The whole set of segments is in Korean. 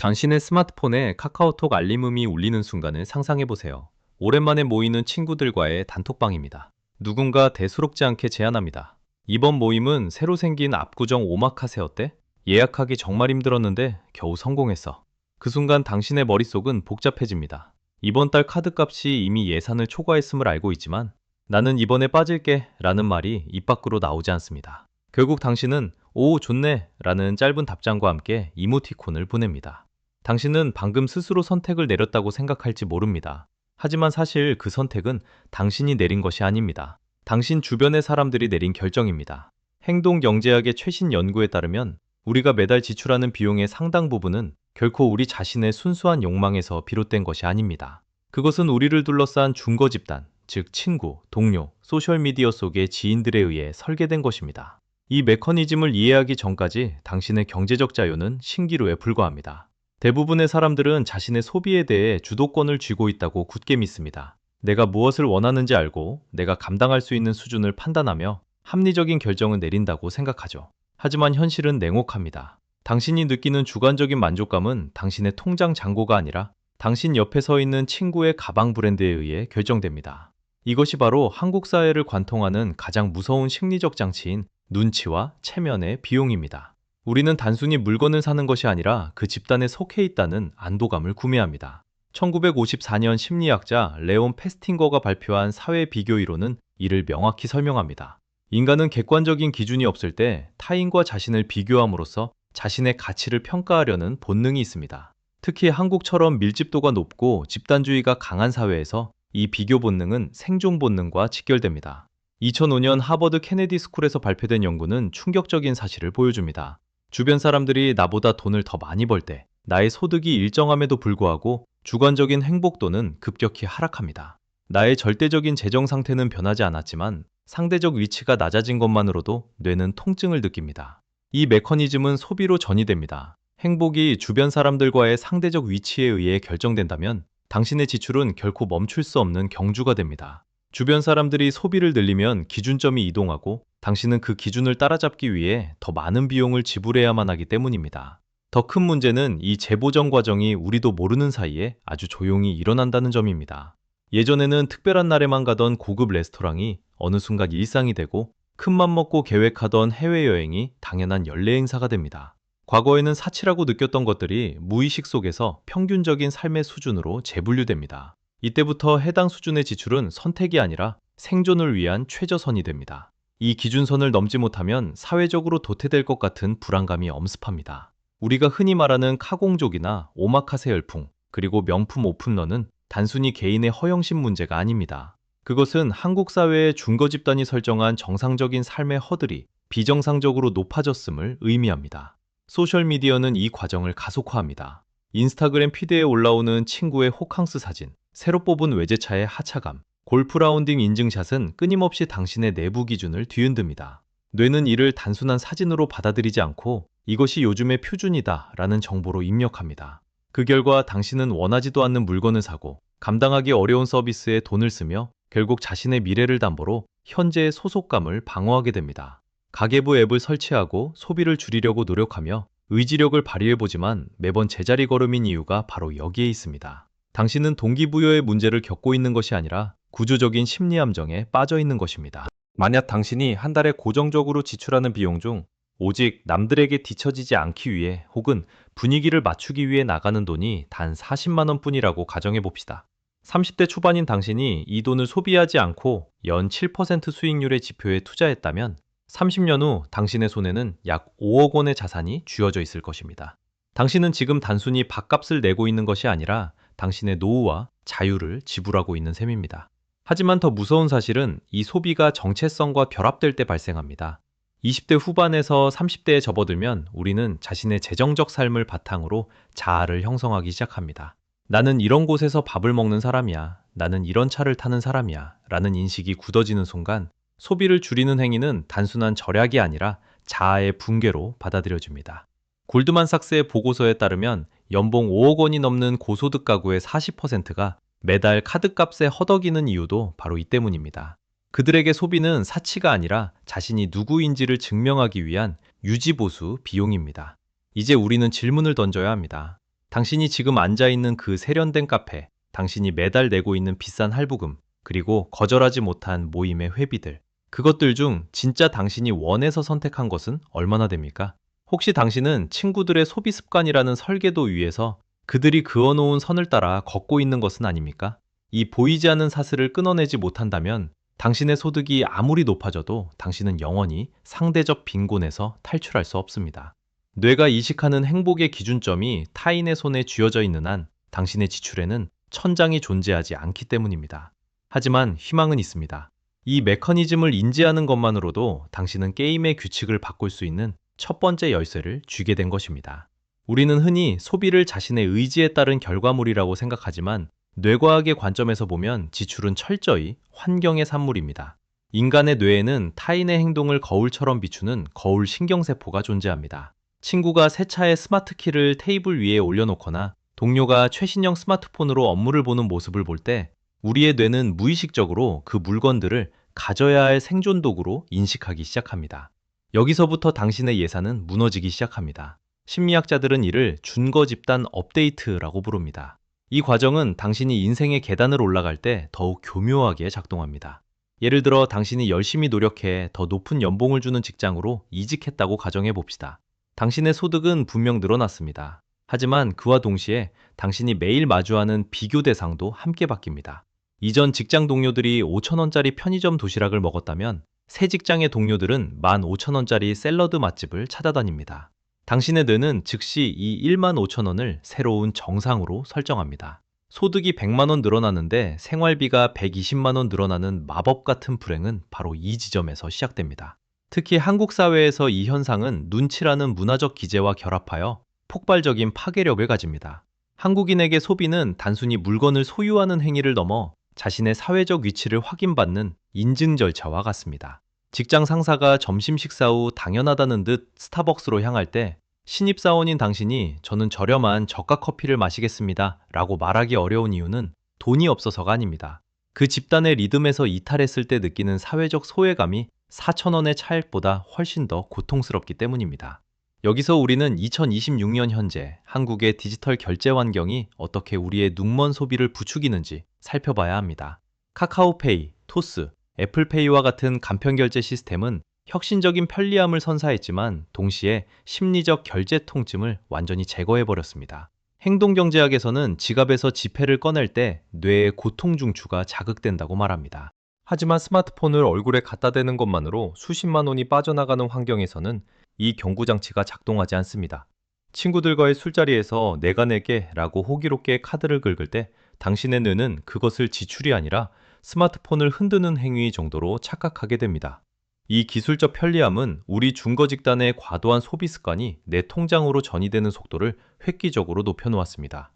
당신의 스마트폰에 카카오톡 알림음이 울리는 순간을 상상해 보세요. 오랜만에 모이는 친구들과의 단톡방입니다. 누군가 대수롭지 않게 제안합니다. 이번 모임은 새로 생긴 압구정 오마카세 어때? 예약하기 정말 힘들었는데 겨우 성공했어. 그 순간 당신의 머릿속은 복잡해집니다. 이번 달 카드값이 이미 예산을 초과했음을 알고 있지만 나는 이번에 빠질게 라는 말이 입 밖으로 나오지 않습니다. 결국 당신은 오, 좋네 라는 짧은 답장과 함께 이모티콘을 보냅니다. 당신은 방금 스스로 선택을 내렸다고 생각할지 모릅니다. 하지만 사실 그 선택은 당신이 내린 것이 아닙니다. 당신 주변의 사람들이 내린 결정입니다. 행동경제학의 최신 연구에 따르면 우리가 매달 지출하는 비용의 상당 부분은 결코 우리 자신의 순수한 욕망에서 비롯된 것이 아닙니다. 그것은 우리를 둘러싼 중거 집단, 즉 친구, 동료, 소셜미디어 속의 지인들에 의해 설계된 것입니다. 이 메커니즘을 이해하기 전까지 당신의 경제적 자유는 신기루에 불과합니다. 대부분의 사람들은 자신의 소비에 대해 주도권을 쥐고 있다고 굳게 믿습니다. 내가 무엇을 원하는지 알고 내가 감당할 수 있는 수준을 판단하며 합리적인 결정을 내린다고 생각하죠. 하지만 현실은 냉혹합니다. 당신이 느끼는 주관적인 만족감은 당신의 통장 잔고가 아니라 당신 옆에 서 있는 친구의 가방 브랜드에 의해 결정됩니다. 이것이 바로 한국 사회를 관통하는 가장 무서운 심리적 장치인 눈치와 체면의 비용입니다. 우리는 단순히 물건을 사는 것이 아니라 그 집단에 속해 있다는 안도감을 구매합니다. 1954년 심리학자 레온 페스팅거가 발표한 사회 비교 이론은 이를 명확히 설명합니다. 인간은 객관적인 기준이 없을 때 타인과 자신을 비교함으로써 자신의 가치를 평가하려는 본능이 있습니다. 특히 한국처럼 밀집도가 높고 집단주의가 강한 사회에서 이 비교 본능은 생존 본능과 직결됩니다. 2005년 하버드 케네디 스쿨에서 발표된 연구는 충격적인 사실을 보여줍니다. 주변 사람들이 나보다 돈을 더 많이 벌 때 나의 소득이 일정함에도 불구하고 주관적인 행복도는 급격히 하락합니다. 나의 절대적인 재정 상태는 변하지 않았지만 상대적 위치가 낮아진 것만으로도 뇌는 통증을 느낍니다. 이 메커니즘은 소비로 전이됩니다. 행복이 주변 사람들과의 상대적 위치에 의해 결정된다면 당신의 지출은 결코 멈출 수 없는 경주가 됩니다. 주변 사람들이 소비를 늘리면 기준점이 이동하고 당신은 그 기준을 따라잡기 위해 더 많은 비용을 지불해야만 하기 때문입니다. 더 큰 문제는 이 재보정 과정이 우리도 모르는 사이에 아주 조용히 일어난다는 점입니다. 예전에는 특별한 날에만 가던 고급 레스토랑이 어느 순간 일상이 되고 큰맘 먹고 계획하던 해외여행이 당연한 연례 행사가 됩니다. 과거에는 사치라고 느꼈던 것들이 무의식 속에서 평균적인 삶의 수준으로 재분류됩니다. 이때부터 해당 수준의 지출은 선택이 아니라 생존을 위한 최저선이 됩니다. 이 기준선을 넘지 못하면 사회적으로 도태될 것 같은 불안감이 엄습합니다. 우리가 흔히 말하는 카공족이나 오마카세 열풍, 그리고 명품 오픈런은 단순히 개인의 허영심 문제가 아닙니다. 그것은 한국 사회의 중거 집단이 설정한 정상적인 삶의 허들이 비정상적으로 높아졌음을 의미합니다. 소셜미디어는 이 과정을 가속화합니다. 인스타그램 피드에 올라오는 친구의 호캉스 사진, 새로 뽑은 외제차의 하차감, 골프 라운딩 인증샷은 끊임없이 당신의 내부 기준을 뒤흔듭니다. 뇌는 이를 단순한 사진으로 받아들이지 않고 이것이 요즘의 표준이다 라는 정보로 입력합니다. 그 결과 당신은 원하지도 않는 물건을 사고 감당하기 어려운 서비스에 돈을 쓰며 결국 자신의 미래를 담보로 현재의 소속감을 방어하게 됩니다. 가계부 앱을 설치하고 소비를 줄이려고 노력하며 의지력을 발휘해보지만 매번 제자리 걸음인 이유가 바로 여기에 있습니다. 당신은 동기부여의 문제를 겪고 있는 것이 아니라 구조적인 심리 함정에 빠져 있는 것입니다. 만약 당신이 한 달에 고정적으로 지출하는 비용 중 오직 남들에게 뒤처지지 않기 위해 혹은 분위기를 맞추기 위해 나가는 돈이 단 40만 원뿐이라고 가정해 봅시다. 30대 초반인 당신이 이 돈을 소비하지 않고 연 7% 수익률의 지표에 투자했다면 30년 후 당신의 손에는 약 5억 원의 자산이 쥐어져 있을 것입니다. 당신은 지금 단순히 밥값을 내고 있는 것이 아니라 당신의 노후와 자유를 지불하고 있는 셈입니다. 하지만 더 무서운 사실은 이 소비가 정체성과 결합될 때 발생합니다. 20대 후반에서 30대에 접어들면 우리는 자신의 재정적 삶을 바탕으로 자아를 형성하기 시작합니다. 나는 이런 곳에서 밥을 먹는 사람이야. 나는 이런 차를 타는 사람이야. 라는 인식이 굳어지는 순간 소비를 줄이는 행위는 단순한 절약이 아니라 자아의 붕괴로 받아들여집니다. 골드만삭스의 보고서에 따르면 연봉 5억 원이 넘는 고소득 가구의 40%가 매달 카드값에 허덕이는 이유도 바로 이 때문입니다. 그들에게 소비는 사치가 아니라 자신이 누구인지를 증명하기 위한 유지보수 비용입니다. 이제 우리는 질문을 던져야 합니다. 당신이 지금 앉아 있는 그 세련된 카페, 당신이 매달 내고 있는 비싼 할부금, 그리고 거절하지 못한 모임의 회비들. 그것들 중 진짜 당신이 원해서 선택한 것은 얼마나 됩니까? 혹시 당신은 친구들의 소비 습관이라는 설계도 위에서 그들이 그어놓은 선을 따라 걷고 있는 것은 아닙니까? 이 보이지 않는 사슬을 끊어내지 못한다면 당신의 소득이 아무리 높아져도 당신은 영원히 상대적 빈곤에서 탈출할 수 없습니다. 뇌가 이식하는 행복의 기준점이 타인의 손에 쥐어져 있는 한 당신의 지출에는 천장이 존재하지 않기 때문입니다. 하지만 희망은 있습니다. 이 메커니즘을 인지하는 것만으로도 당신은 게임의 규칙을 바꿀 수 있는 첫 번째 열쇠를 쥐게 된 것입니다. 우리는 흔히 소비를 자신의 의지에 따른 결과물이라고 생각하지만 뇌과학의 관점에서 보면 지출은 철저히 환경의 산물입니다. 인간의 뇌에는 타인의 행동을 거울처럼 비추는 거울 신경세포가 존재합니다. 친구가 새 차의 스마트키를 테이블 위에 올려놓거나 동료가 최신형 스마트폰으로 업무를 보는 모습을 볼 때 우리의 뇌는 무의식적으로 그 물건들을 가져야 할 생존 도구로 인식하기 시작합니다. 여기서부터 당신의 예산은 무너지기 시작합니다. 심리학자들은 이를 준거 집단 업데이트라고 부릅니다. 이 과정은 당신이 인생의 계단을 올라갈 때 더욱 교묘하게 작동합니다. 예를 들어 당신이 열심히 노력해 더 높은 연봉을 주는 직장으로 이직했다고 가정해 봅시다. 당신의 소득은 분명 늘어났습니다. 하지만 그와 동시에 당신이 매일 마주하는 비교 대상도 함께 바뀝니다. 이전 직장 동료들이 5,000원짜리 편의점 도시락을 먹었다면 새 직장의 동료들은 15,000원짜리 샐러드 맛집을 찾아다닙니다. 당신의 뇌는 즉시 이 15,000원을 새로운 정상으로 설정합니다. 소득이 100만 원 늘어나는데 생활비가 120만 원 늘어나는 마법 같은 불행은 바로 이 지점에서 시작됩니다. 특히 한국 사회에서 이 현상은 눈치라는 문화적 기제와 결합하여 폭발적인 파괴력을 가집니다. 한국인에게 소비는 단순히 물건을 소유하는 행위를 넘어 자신의 사회적 위치를 확인받는 인증 절차와 같습니다. 직장 상사가 점심 식사 후 당연하다는 듯 스타벅스로 향할 때 신입사원인 당신이 저는 저렴한 저가 커피를 마시겠습니다 라고 말하기 어려운 이유는 돈이 없어서가 아닙니다. 그 집단의 리듬에서 이탈했을 때 느끼는 사회적 소외감이 4,000원의 차액보다 훨씬 더 고통스럽기 때문입니다. 여기서 우리는 2026년 현재 한국의 디지털 결제 환경이 어떻게 우리의 눈먼 소비를 부추기는지 살펴봐야 합니다. 카카오페이, 토스, 애플페이와 같은 간편 결제 시스템은 혁신적인 편리함을 선사했지만 동시에 심리적 결제 통증을 완전히 제거해버렸습니다. 행동경제학에서는 지갑에서 지폐를 꺼낼 때 뇌의 고통 중추가 자극된다고 말합니다. 하지만 스마트폰을 얼굴에 갖다 대는 것만으로 수십만 원이 빠져나가는 환경에서는 이 경구장치가 작동하지 않습니다. 친구들과의 술자리에서 내가 내게 라고 호기롭게 카드를 긁을 때 당신의 뇌는 그것을 지출이 아니라 스마트폰을 흔드는 행위 정도로 착각하게 됩니다. 이 기술적 편리함은 우리 중거 집단의 과도한 소비 습관이 내 통장으로 전이되는 속도를 획기적으로 높여놓았습니다.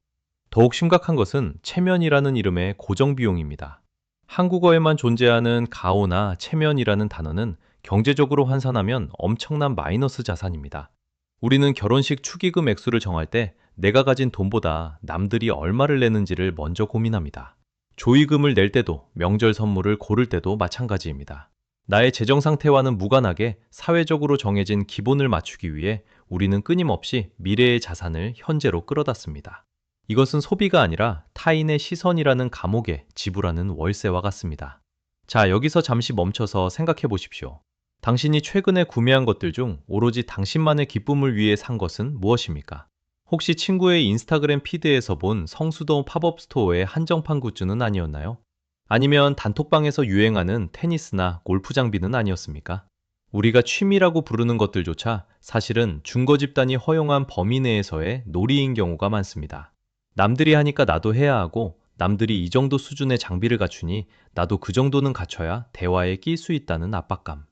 더욱 심각한 것은 체면이라는 이름의 고정 비용입니다. 한국어에만 존재하는 가오나 체면이라는 단어는 경제적으로 환산하면 엄청난 마이너스 자산입니다. 우리는 결혼식 축의금 액수를 정할 때 내가 가진 돈보다 남들이 얼마를 내는지를 먼저 고민합니다. 조의금을 낼 때도 명절 선물을 고를 때도 마찬가지입니다. 나의 재정 상태와는 무관하게 사회적으로 정해진 기본을 맞추기 위해 우리는 끊임없이 미래의 자산을 현재로 끌어다 씁니다. 이것은 소비가 아니라 타인의 시선이라는 감옥에 지불하는 월세와 같습니다. 자, 여기서 잠시 멈춰서 생각해 보십시오. 당신이 최근에 구매한 것들 중 오로지 당신만의 기쁨을 위해 산 것은 무엇입니까? 혹시 친구의 인스타그램 피드에서 본 성수동 팝업 스토어의 한정판 굿즈는 아니었나요? 아니면 단톡방에서 유행하는 테니스나 골프 장비는 아니었습니까? 우리가 취미라고 부르는 것들조차 사실은 중고 집단이 허용한 범위 내에서의 놀이인 경우가 많습니다. 남들이 하니까 나도 해야 하고 남들이 이 정도 수준의 장비를 갖추니 나도 그 정도는 갖춰야 대화에 낄 수 있다는 압박감.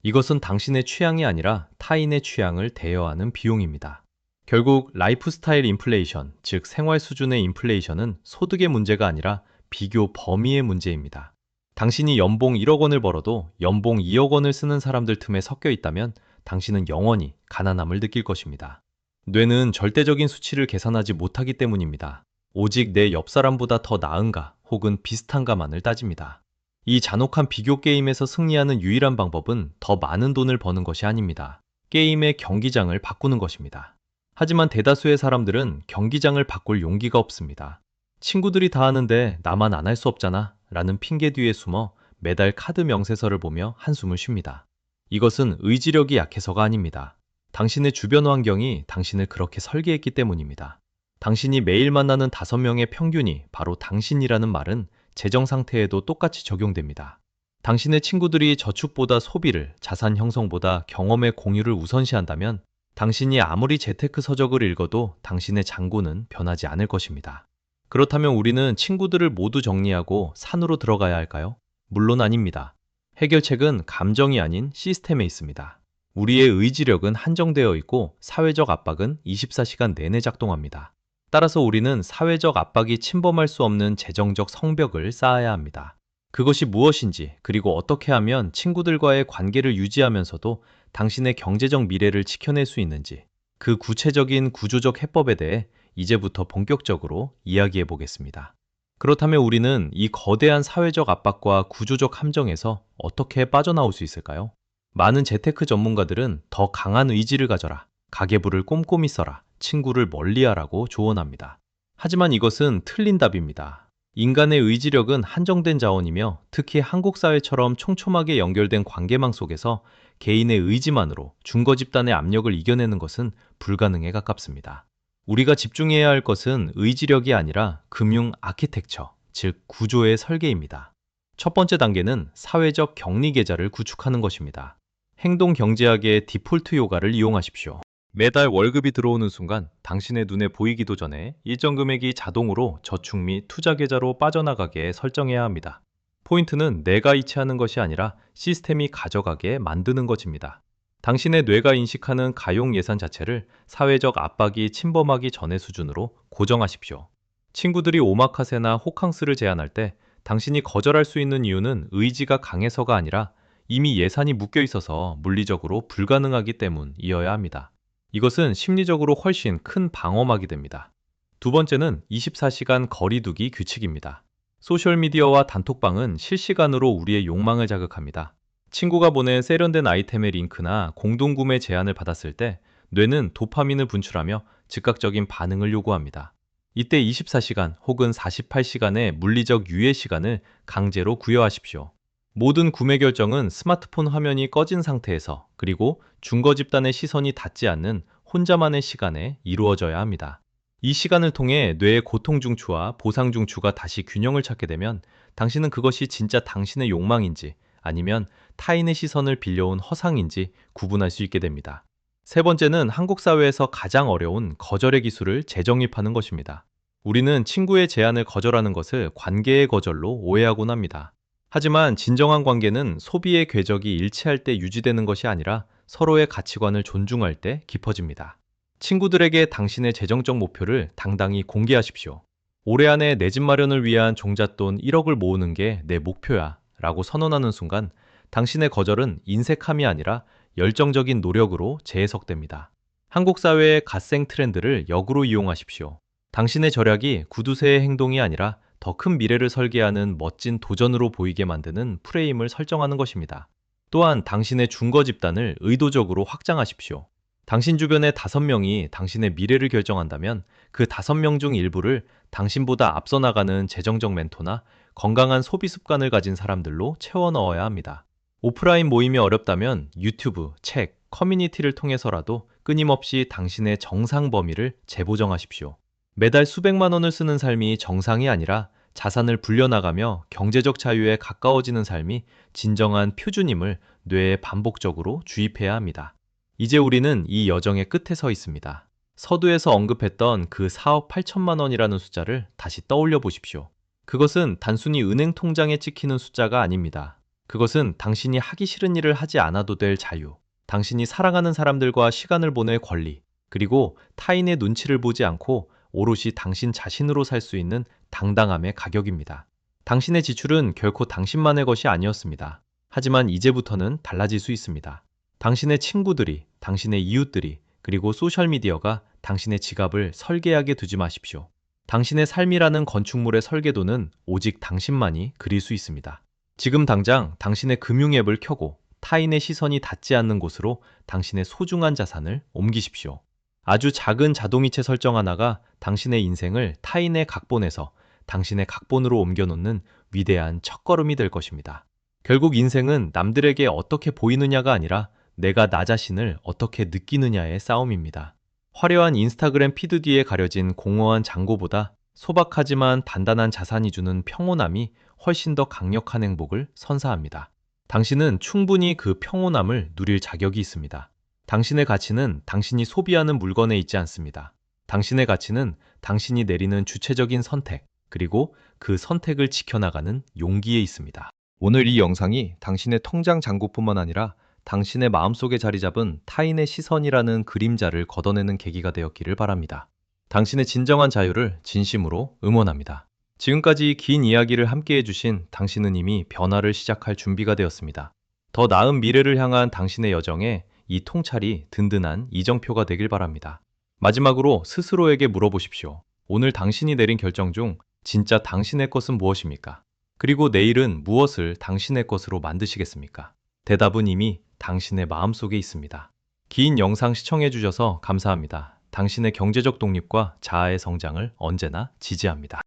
이것은 당신의 취향이 아니라 타인의 취향을 대여하는 비용입니다. 결국 라이프 스타일 인플레이션, 즉 생활 수준의 인플레이션은 소득의 문제가 아니라 비교 범위의 문제입니다. 당신이 연봉 1억 원을 벌어도 연봉 2억 원을 쓰는 사람들 틈에 섞여 있다면 당신은 영원히 가난함을 느낄 것입니다. 뇌는 절대적인 수치를 계산하지 못하기 때문입니다. 오직 내 옆 사람보다 더 나은가 혹은 비슷한가만을 따집니다. 이 잔혹한 비교 게임에서 승리하는 유일한 방법은 더 많은 돈을 버는 것이 아닙니다. 게임의 경기장을 바꾸는 것입니다. 하지만 대다수의 사람들은 경기장을 바꿀 용기가 없습니다. 친구들이 다 하는데 나만 안 할 수 없잖아 라는 핑계 뒤에 숨어 매달 카드 명세서를 보며 한숨을 쉽니다. 이것은 의지력이 약해서가 아닙니다. 당신의 주변 환경이 당신을 그렇게 설계했기 때문입니다. 당신이 매일 만나는 5명의 평균이 바로 당신이라는 말은 재정 상태에도 똑같이 적용됩니다. 당신의 친구들이 저축보다 소비를, 자산 형성보다 경험의 공유를 우선시한다면 당신이 아무리 재테크 서적을 읽어도 당신의 잔고는 변하지 않을 것입니다. 그렇다면 우리는 친구들을 모두 정리하고 산으로 들어가야 할까요? 물론 아닙니다. 해결책은 감정이 아닌 시스템에 있습니다. 우리의 의지력은 한정되어 있고 사회적 압박은 24시간 내내 작동합니다. 따라서 우리는 사회적 압박이 침범할 수 없는 재정적 성벽을 쌓아야 합니다. 그것이 무엇인지, 그리고 어떻게 하면 친구들과의 관계를 유지하면서도 당신의 경제적 미래를 지켜낼 수 있는지, 그 구체적인 구조적 해법에 대해 이제부터 본격적으로 이야기해 보겠습니다. 그렇다면 우리는 이 거대한 사회적 압박과 구조적 함정에서 어떻게 빠져나올 수 있을까요? 많은 재테크 전문가들은 더 강한 의지를 가져라, 가계부를 꼼꼼히 써라, 친구를 멀리하라고 조언합니다. 하지만 이것은 틀린 답입니다. 인간의 의지력은 한정된 자원이며 특히 한국 사회처럼 촘촘하게 연결된 관계망 속에서 개인의 의지만으로 중거 집단의 압력을 이겨내는 것은 불가능에 가깝습니다. 우리가 집중해야 할 것은 의지력이 아니라 금융 아키텍처, 즉 구조의 설계입니다. 첫 번째 단계는 사회적 격리 계좌를 구축하는 것입니다. 행동 경제학의 디폴트 요가를 이용하십시오. 매달 월급이 들어오는 순간 당신의 눈에 보이기도 전에 일정 금액이 자동으로 저축 및 투자 계좌로 빠져나가게 설정해야 합니다. 포인트는 내가 이체하는 것이 아니라 시스템이 가져가게 만드는 것입니다. 당신의 뇌가 인식하는 가용 예산 자체를 사회적 압박이 침범하기 전의 수준으로 고정하십시오. 친구들이 오마카세나 호캉스를 제안할 때 당신이 거절할 수 있는 이유는 의지가 강해서가 아니라 이미 예산이 묶여 있어서 물리적으로 불가능하기 때문이어야 합니다. 이것은 심리적으로 훨씬 큰 방어막이 됩니다. 두 번째는 24시간 거리두기 규칙입니다. 소셜미디어와 단톡방은 실시간으로 우리의 욕망을 자극합니다. 친구가 보낸 세련된 아이템의 링크나 공동구매 제안을 받았을 때 뇌는 도파민을 분출하며 즉각적인 반응을 요구합니다. 이때 24시간 혹은 48시간의 물리적 유예 시간을 강제로 구여하십시오. 모든 구매 결정은 스마트폰 화면이 꺼진 상태에서, 그리고 중거 집단의 시선이 닿지 않는 혼자만의 시간에 이루어져야 합니다. 이 시간을 통해 뇌의 고통 중추와 보상 중추가 다시 균형을 찾게 되면 당신은 그것이 진짜 당신의 욕망인지 아니면 타인의 시선을 빌려온 허상인지 구분할 수 있게 됩니다. 세 번째는 한국 사회에서 가장 어려운 거절의 기술을 재정립하는 것입니다. 우리는 친구의 제안을 거절하는 것을 관계의 거절로 오해하곤 합니다. 하지만 진정한 관계는 소비의 궤적이 일치할 때 유지되는 것이 아니라 서로의 가치관을 존중할 때 깊어집니다. 친구들에게 당신의 재정적 목표를 당당히 공개하십시오. 올해 안에 내 집 마련을 위한 종잣돈 1억을 모으는 게 내 목표야 라고 선언하는 순간 당신의 거절은 인색함이 아니라 열정적인 노력으로 재해석됩니다. 한국 사회의 갓생 트렌드를 역으로 이용하십시오. 당신의 절약이 구두쇠의 행동이 아니라 더 큰 미래를 설계하는 멋진 도전으로 보이게 만드는 프레임을 설정하는 것입니다. 또한 당신의 중거 집단을 의도적으로 확장하십시오. 당신 주변의 5명이 당신의 미래를 결정한다면 그 5명 중 일부를 당신보다 앞서 나가는 재정적 멘토나 건강한 소비 습관을 가진 사람들로 채워 넣어야 합니다. 오프라인 모임이 어렵다면 유튜브, 책, 커뮤니티를 통해서라도 끊임없이 당신의 정상 범위를 재보정하십시오. 매달 수백만 원을 쓰는 삶이 정상이 아니라 자산을 불려나가며 경제적 자유에 가까워지는 삶이 진정한 표준임을 뇌에 반복적으로 주입해야 합니다. 이제 우리는 이 여정의 끝에 서 있습니다. 서두에서 언급했던 그 4억 8천만 원이라는 숫자를 다시 떠올려 보십시오. 그것은 단순히 은행 통장에 찍히는 숫자가 아닙니다. 그것은 당신이 하기 싫은 일을 하지 않아도 될 자유, 당신이 사랑하는 사람들과 시간을 보낼 권리, 그리고 타인의 눈치를 보지 않고 오롯이 당신 자신으로 살 수 있는 당당함의 가격입니다. 당신의 지출은 결코 당신만의 것이 아니었습니다. 하지만 이제부터는 달라질 수 있습니다. 당신의 친구들이, 당신의 이웃들이, 그리고 소셜미디어가 당신의 지갑을 설계하게 두지 마십시오. 당신의 삶이라는 건축물의 설계도는 오직 당신만이 그릴 수 있습니다. 지금 당장 당신의 금융 앱을 켜고 타인의 시선이 닿지 않는 곳으로 당신의 소중한 자산을 옮기십시오. 아주 작은 자동이체 설정 하나가 당신의 인생을 타인의 각본에서 당신의 각본으로 옮겨놓는 위대한 첫걸음이 될 것입니다. 결국 인생은 남들에게 어떻게 보이느냐가 아니라 내가 나 자신을 어떻게 느끼느냐의 싸움입니다. 화려한 인스타그램 피드 뒤에 가려진 공허한 잔고보다 소박하지만 단단한 자산이 주는 평온함이 훨씬 더 강력한 행복을 선사합니다. 당신은 충분히 그 평온함을 누릴 자격이 있습니다. 당신의 가치는 당신이 소비하는 물건에 있지 않습니다. 당신의 가치는 당신이 내리는 주체적인 선택, 그리고 그 선택을 지켜나가는 용기에 있습니다. 오늘 이 영상이 당신의 통장 잔고뿐만 아니라 당신의 마음속에 자리 잡은 타인의 시선이라는 그림자를 걷어내는 계기가 되었기를 바랍니다. 당신의 진정한 자유를 진심으로 응원합니다. 지금까지 긴 이야기를 함께 해주신 당신은 이미 변화를 시작할 준비가 되었습니다. 더 나은 미래를 향한 당신의 여정에 이 통찰이 든든한 이정표가 되길 바랍니다. 마지막으로 스스로에게 물어보십시오. 오늘 당신이 내린 결정 중 진짜 당신의 것은 무엇입니까? 그리고 내일은 무엇을 당신의 것으로 만드시겠습니까? 대답은 이미 당신의 마음속에 있습니다. 긴 영상 시청해주셔서 감사합니다. 당신의 경제적 독립과 자아의 성장을 언제나 지지합니다.